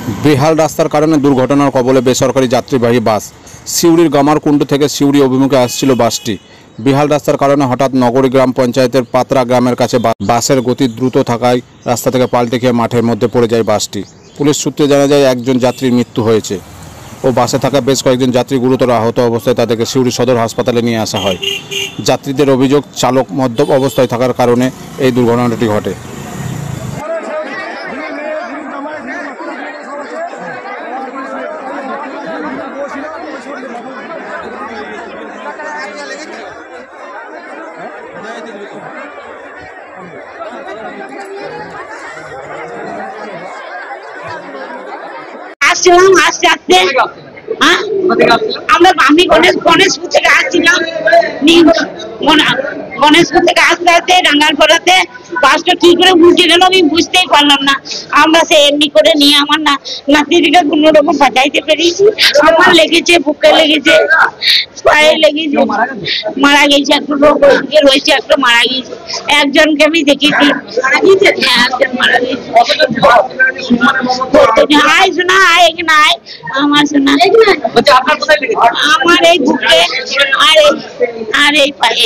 বেহাল রাস্তার কারণে দুর্ঘটনার কবলে বেসরকারি যাত্রীবাহী বাস। সিউড়ির গামারকুণ্ড থেকে সিউড়ি অভিমুখে আসছিল বাসটি। বেহাল রাস্তার কারণে হঠাৎ নগরী গ্রাম পঞ্চায়েতের পাতরা গ্রামের কাছে বাসের গতি দ্রুত থাকায় রাস্তা থেকে পাল্টে খেয়ে মাঠের মধ্যে পড়ে যায় বাসটি। পুলিশ সূত্রে জানা যায় একজন যাত্রীর মৃত্যু হয়েছে ও বাসে থাকা বেশ কয়েকজন যাত্রী গুরুতর আহত অবস্থায় তাদেরকে সিউড়ি সদর হাসপাতালে নিয়ে আসা হয়। যাত্রীদের অভিযোগ, চালক মদ্যপ অবস্থায় থাকার কারণে এই দুর্ঘটনাটি ঘটে। আসছিলাম আস্তে আস্তে। আমি গণেশপুর থেকে আসছিলাম, গণেশপুর থেকে আস্তে আস্তে ডাঙ্গারপাড়াতে বাসটা কি করে উল্টে গেল আমি বুঝতেই পারলাম না। আমরা সে এমনি করে নিয়ে আমার নাতিদিকে কোনো রকম বাঁচাইতে পেরেছি। আমার লেগেছে, বুকে লেগেছে, পায়ে লেগেছে, মারা গেছে। একটু রোগ রয়েছে, একটা মারা গেছে। একজনকে আমি দেখেছি, হ্যাঁ একজন মারা গেছে। আয় শোনা, আয় এখানে আয়। আমার শোনা আমার এই বুকে আর এই পায়ে।